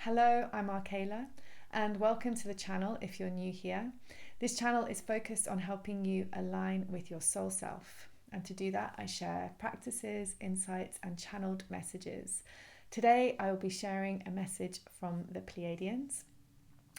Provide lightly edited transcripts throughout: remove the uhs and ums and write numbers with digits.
Hello, I'm Arkayla, and welcome to the channel if you're new here. This channel is focused on helping you align with your soul self. And to do that, I share practices, insights, and channeled messages. Today, I will be sharing a message from the Pleiadians.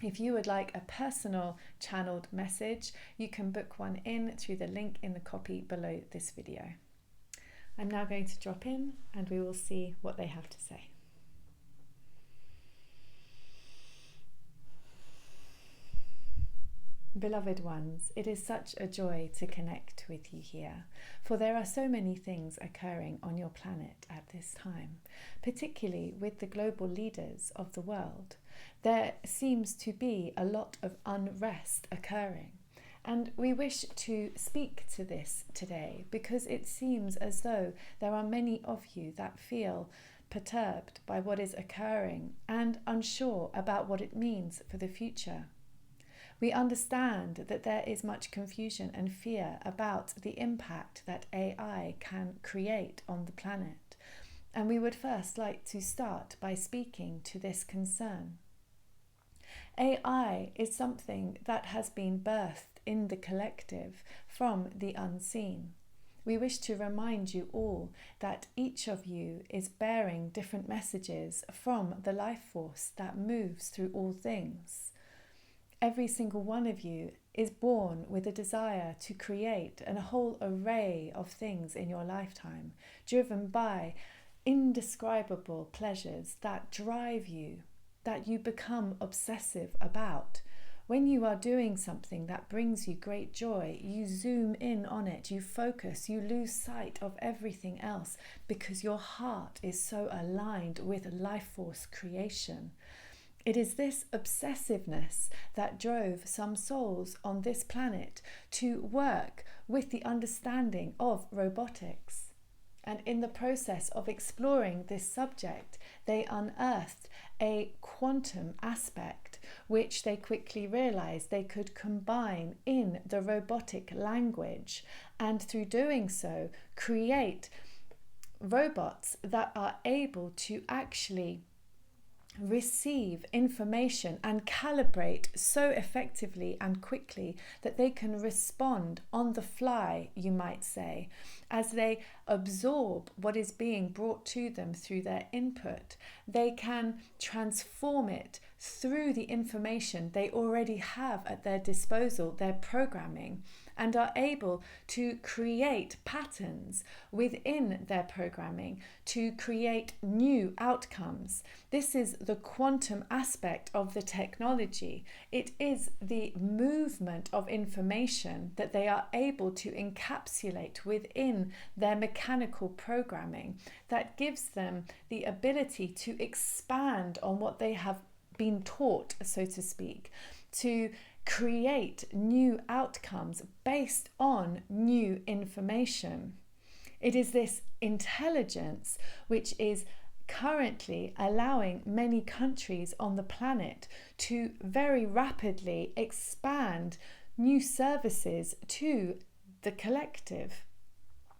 If you would like a personal channeled message, you can book one in through the link in the copy below this video. I'm now going to drop in and we will see what they have to say. Beloved ones, it is such a joy to connect with you here, for there are so many things occurring on your planet at this time, particularly with the global leaders of the world. There seems to be a lot of unrest occurring, and we wish to speak to this today because it seems as though there are many of you that feel perturbed by what is occurring and unsure about what it means for the future. We understand that there is much confusion and fear about the impact that AI can create on the planet, and we would first like to start by speaking to this concern. AI is something that has been birthed in the collective from the unseen. We wish to remind you all that each of you is bearing different messages from the life force that moves through all things. Every single one of you is born with a desire to create a whole array of things in your lifetime, driven by indescribable pleasures that drive you, that you become obsessive about. When you are doing something that brings you great joy, you zoom in on it, you focus, you lose sight of everything else because your heart is so aligned with life force creation. It is this obsessiveness that drove some souls on this planet to work with the understanding of robotics. And in the process of exploring this subject, they unearthed a quantum aspect, which they quickly realized they could combine in the robotic language, and through doing so, create robots that are able to actually receive information and calibrate so effectively and quickly that they can respond on the fly, you might say, as they absorb what is being brought to them through their input. They can transform it through the information they already have at their disposal, their programming, and are able to create patterns within their programming to create new outcomes. This is the quantum aspect of the technology. It is the movement of information that they are able to encapsulate within their mechanical programming that gives them the ability to expand on what they have been taught, so to speak, to create new outcomes based on new information. It is this intelligence which is currently allowing many countries on the planet to very rapidly expand new services to the collective.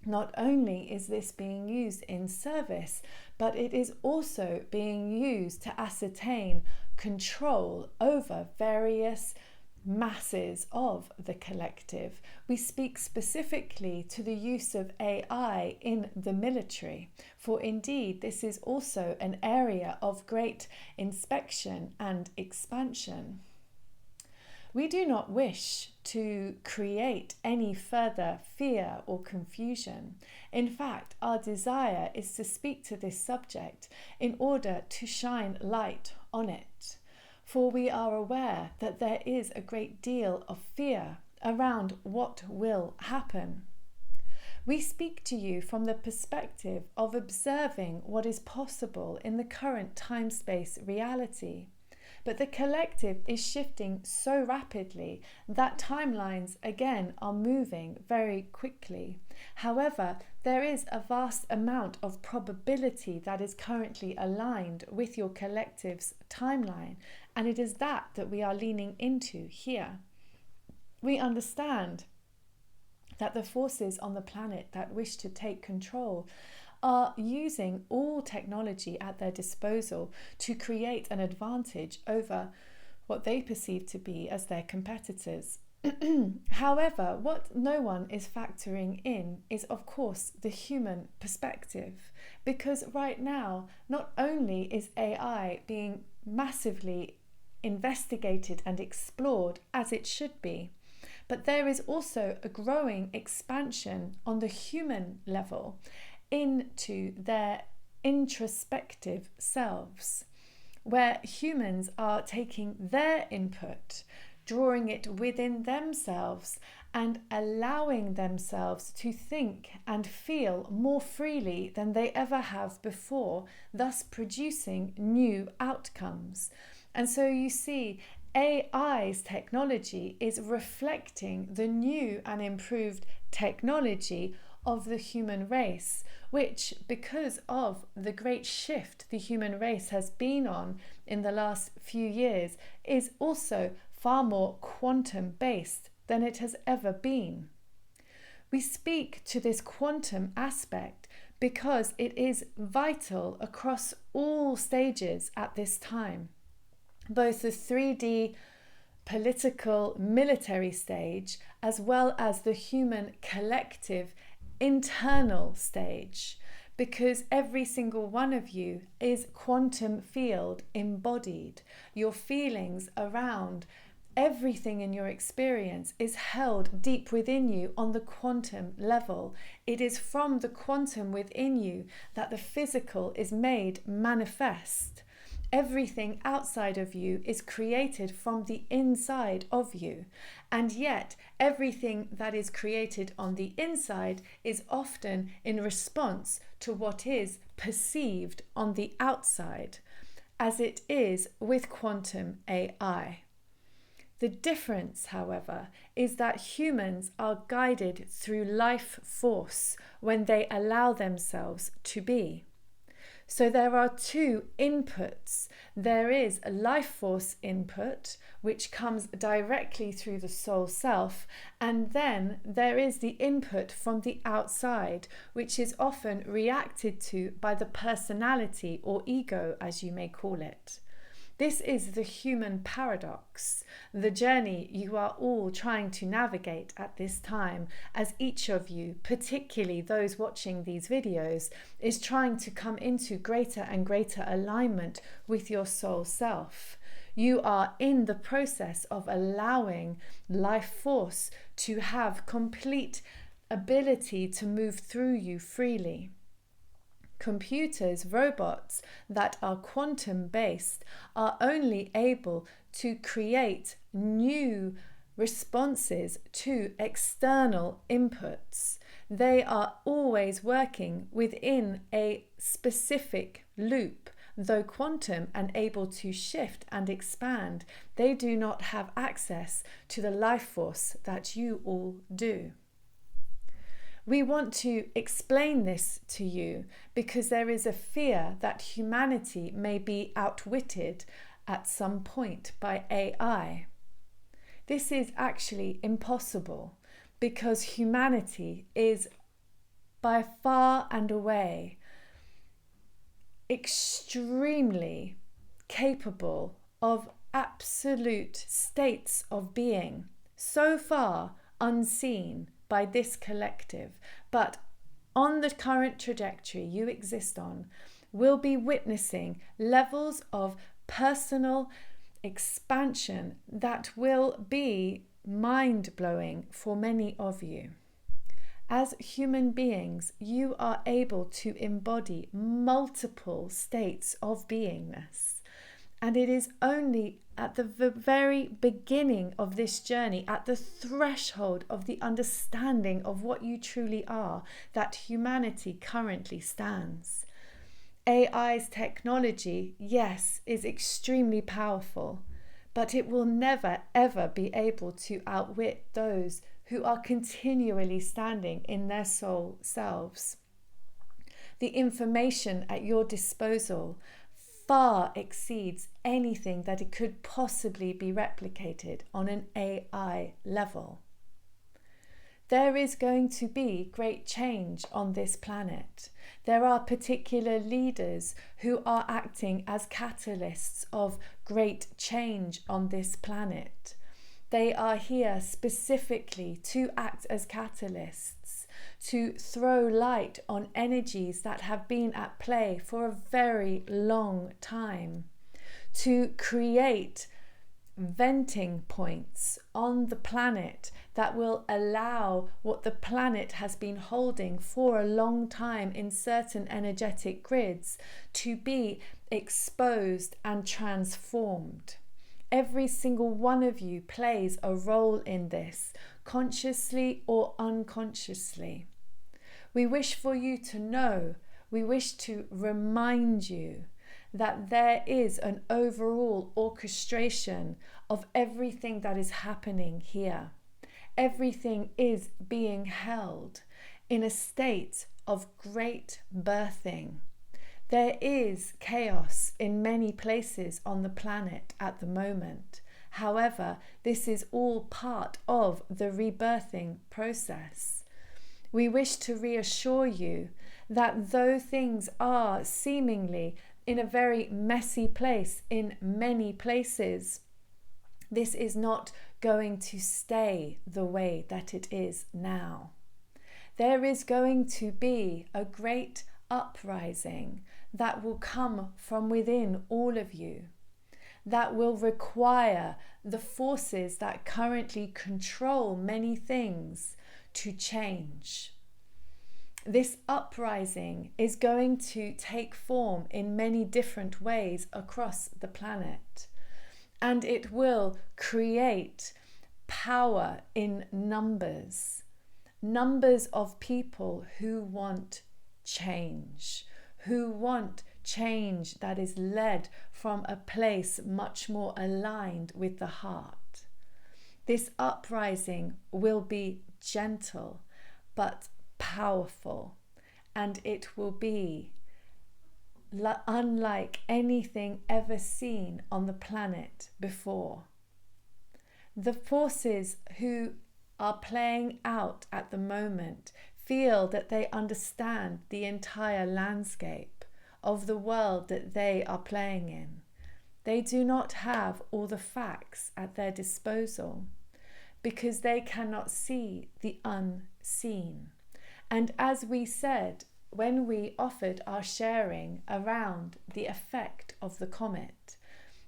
Not only is this being used in service, but it is also being used to ascertain control over various masses of the collective. We speak specifically to the use of AI in the military, for indeed this is also an area of great inspection and expansion. We do not wish to create any further fear or confusion. In fact, our desire is to speak to this subject in order to shine light on it. For we are aware that there is a great deal of fear around what will happen. We speak to you from the perspective of observing what is possible in the current time-space reality. But the collective is shifting so rapidly that timelines again are moving very quickly. However, there is a vast amount of probability that is currently aligned with your collective's timeline, and it is that we are leaning into here. We understand that the forces on the planet that wish to take control are using all technology at their disposal to create an advantage over what they perceive to be as their competitors. However, what no one is factoring in is, of course, the human perspective. Because right now, not only is AI being massively investigated and explored as it should be, but there is also a growing expansion on the human level into their introspective selves, where humans are taking their input, drawing it within themselves and allowing themselves to think and feel more freely than they ever have before, thus producing new outcomes. And so you see, AI's technology is reflecting the new and improved technology of the human race, which, because of the great shift the human race has been on in the last few years, is also far more quantum based than it has ever been. We speak to this quantum aspect because it is vital across all stages at this time, both the 3D political military stage as well as the human collective internal stage, because every single one of you is quantum field embodied. Your feelings around everything in your experience is held deep within you on the quantum level. It is from the quantum within you that the physical is made manifest. Everything outside of you is created from the inside of you. And yet, everything that is created on the inside is often in response to what is perceived on the outside, as it is with quantum AI. The difference, however, is that humans are guided through life force when they allow themselves to be. So there are two inputs. There is a life force input, which comes directly through the soul self, and then there is the input from the outside, which is often reacted to by the personality or ego, as you may call it. This is the human paradox, the journey you are all trying to navigate at this time, as each of you, particularly those watching these videos, is trying to come into greater and greater alignment with your soul self. You are in the process of allowing life force to have complete ability to move through you freely. Computers, robots that are quantum based are only able to create new responses to external inputs. They are always working within a specific loop. Though quantum and able to shift and expand, they do not have access to the life force that you all do. We want to explain this to you because there is a fear that humanity may be outwitted at some point by AI. This is actually impossible because humanity is by far and away extremely capable of absolute states of being, so far unseen by this collective, but on the current trajectory you exist on, will be witnessing levels of personal expansion that will be mind-blowing for many of you. As human beings, you are able to embody multiple states of beingness. And it is only at the very beginning of this journey, at the threshold of the understanding of what you truly are, that humanity currently stands. AI's technology, yes, is extremely powerful, but it will never ever be able to outwit those who are continually standing in their soul selves. The information at your disposal far exceeds anything that it could possibly be replicated on an AI level. There is going to be great change on this planet. There are particular leaders who are acting as catalysts of great change on this planet. They are here specifically to act as catalysts, to throw light on energies that have been at play for a very long time, to create venting points on the planet that will allow what the planet has been holding for a long time in certain energetic grids to be exposed and transformed. Every single one of you plays a role in this, consciously or unconsciously. We wish for you to know, we wish to remind you that there is an overall orchestration of everything that is happening here. Everything is being held in a state of great birthing. There is chaos in many places on the planet at the moment. However, this is all part of the rebirthing process. We wish to reassure you that though things are seemingly in a very messy place in many places, this is not going to stay the way that it is now. There is going to be a great uprising that will come from within all of you, that will require the forces that currently control many things to change. This uprising is going to take form in many different ways across the planet, and it will create power in numbers of people who want change that is led from a place much more aligned with the heart. This uprising will be gentle but powerful, and it will be unlike anything ever seen on the planet before. The forces who are playing out at the moment feel that they understand the entire landscape of the world that they are playing in. They do not have all the facts at their disposal because they cannot see the unseen. And as we said when we offered our sharing around the effect of the comet,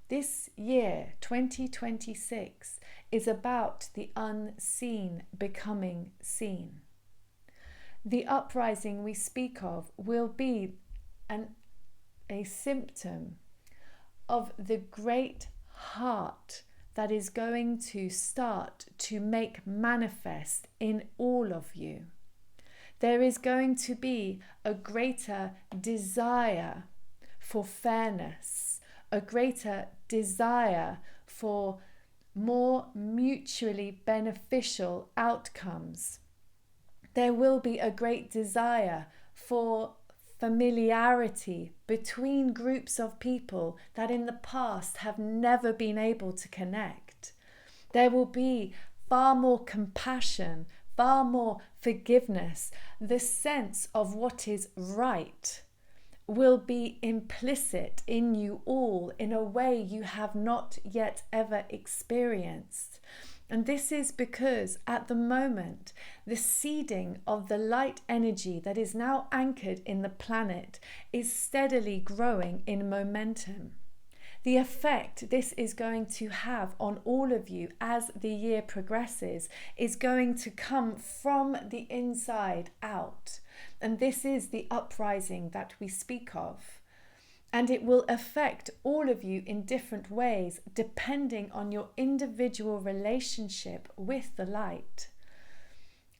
this year, 2026, is about the unseen becoming seen. The uprising we speak of will be a symptom of the great heart that is going to start to make manifest in all of you. There is going to be a greater desire for fairness, a greater desire for more mutually beneficial outcomes. There will be a great desire for familiarity between groups of people that in the past have never been able to connect. There will be far more compassion, far more forgiveness. The sense of what is right will be implicit in you all in a way you have not yet ever experienced. And this is because at the moment, the seeding of the light energy that is now anchored in the planet is steadily growing in momentum. The effect this is going to have on all of you as the year progresses is going to come from the inside out. And this is the uprising that we speak of. And it will affect all of you in different ways, depending on your individual relationship with the light.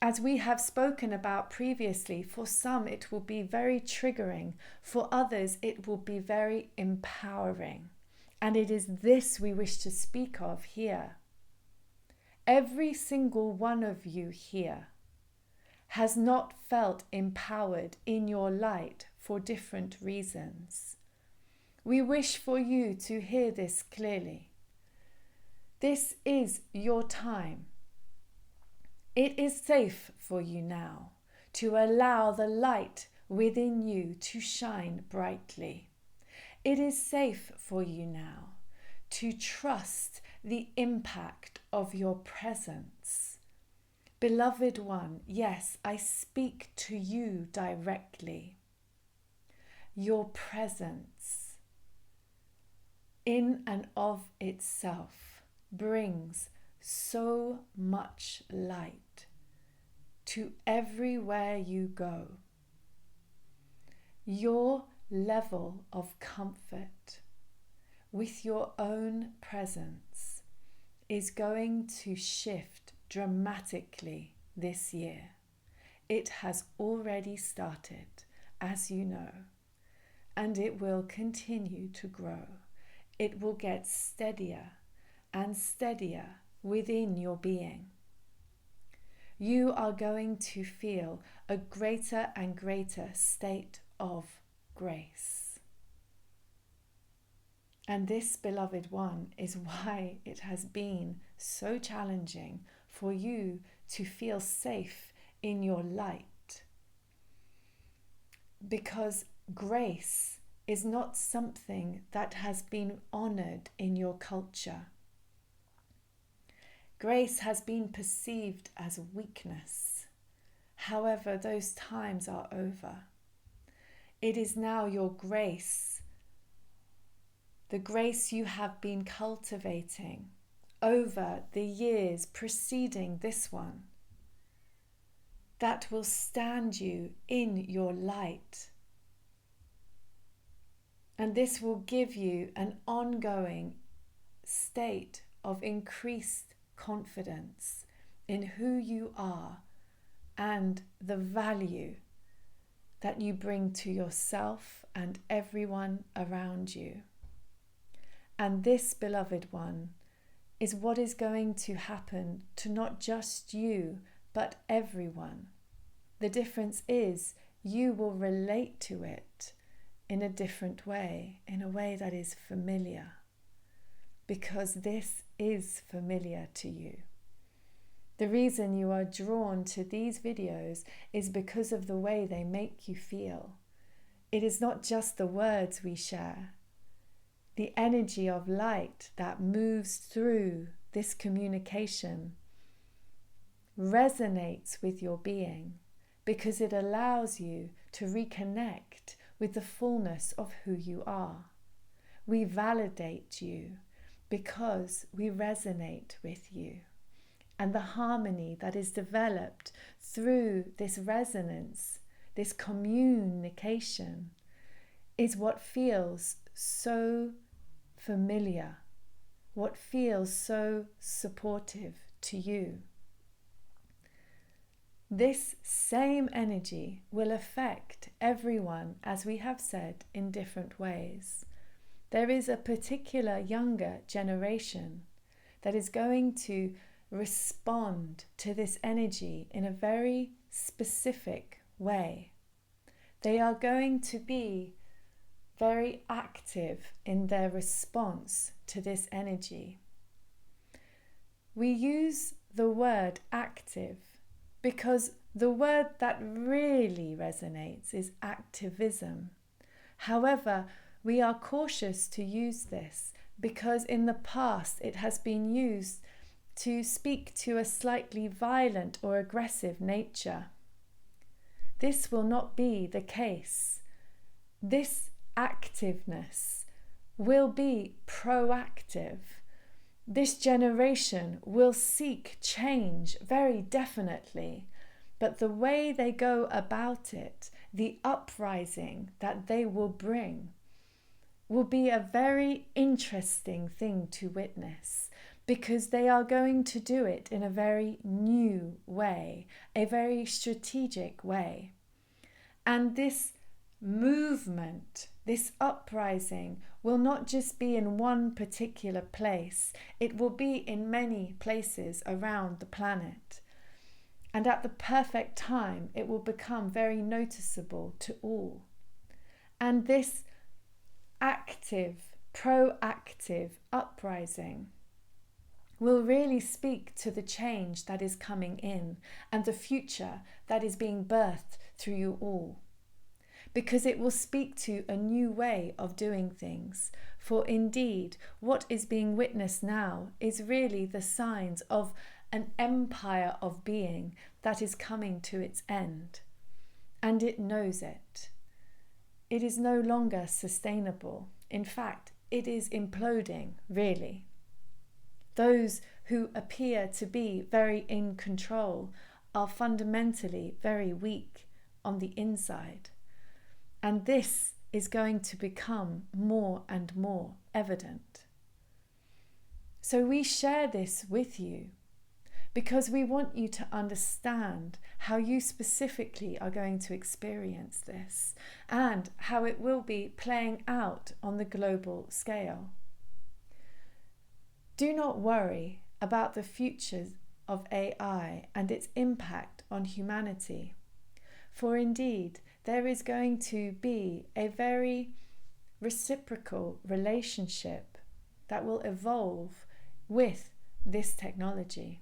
As we have spoken about previously, for some it will be very triggering, for others it will be very empowering. And it is this we wish to speak of here. Every single one of you here has not felt empowered in your light for different reasons. We wish for you to hear this clearly. This is your time. It is safe for you now to allow the light within you to shine brightly. It is safe for you now to trust the impact of your presence. Beloved one, yes, I speak to you directly. Your presence in and of itself brings so much light to everywhere you go. Your level of comfort with your own presence is going to shift dramatically this year. It has already started, as you know, and it will continue to grow. It will get steadier and steadier within your being. You are going to feel a greater and greater state of grace. And this, beloved one, is why it has been so challenging for you to feel safe in your light. Because grace is not something that has been honored in your culture. Grace has been perceived as weakness. However, those times are over. It is now your grace, the grace you have been cultivating over the years preceding this one, that will stand you in your light. And this will give you an ongoing state of increased confidence in who you are and the value that you bring to yourself and everyone around you. And this, beloved one, is what is going to happen to not just you, but everyone. The difference is you will relate to it in a different way, in a way that is familiar, because this is familiar to you. The reason you are drawn to these videos is because of the way they make you feel. It is not just the words we share. The energy of light that moves through this communication resonates with your being because it allows you to reconnect with the fullness of who you are. We validate you because we resonate with you. And the harmony that is developed through this resonance, this communication, is what feels so familiar, what feels so supportive to you. This same energy will affect everyone, as we have said, in different ways. There is a particular younger generation that is going to respond to this energy in a very specific way. They are going to be very active in their response to this energy. We use the word active because the word that really resonates is activism. However, we are cautious to use this because in the past it has been used to speak to a slightly violent or aggressive nature. This will not be the case. This activeness will be proactive. This generation will seek change very definitely, but the way they go about it, the uprising that they will bring, will be a very interesting thing to witness, because they are going to do it in a very new way, a very strategic way. And this movement, this uprising, will not just be in one particular place. It will be in many places around the planet. And at the perfect time, it will become very noticeable to all. And this active, proactive uprising will really speak to the change that is coming in and the future that is being birthed through you all. Because it will speak to a new way of doing things. For indeed, what is being witnessed now is really the signs of an empire of being that is coming to its end. And it knows it. It is no longer sustainable. In fact, it is imploding, really. Those who appear to be very in control are fundamentally very weak on the inside. And this is going to become more and more evident. So we share this with you because we want you to understand how you specifically are going to experience this and how it will be playing out on the global scale. Do not worry about the futures of AI and its impact on humanity, for indeed there is going to be a very reciprocal relationship that will evolve with this technology.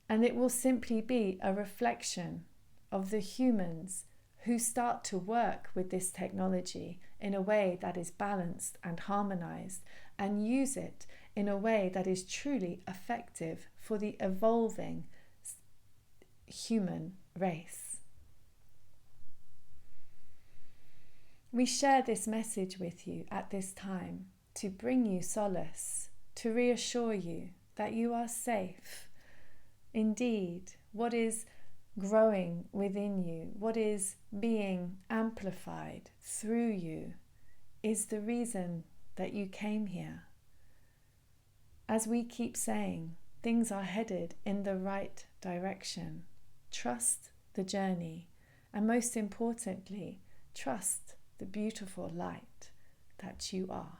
And it will simply be a reflection of the humans who start to work with this technology in a way that is balanced and harmonized and use it in a way that is truly effective for the evolving human race. We share this message with you at this time to bring you solace, to reassure you that you are safe. Indeed, what is growing within you, what is being amplified through you, is the reason that you came here. As we keep saying, things are headed in the right direction. Trust the journey, and most importantly, trust the beautiful light that you are.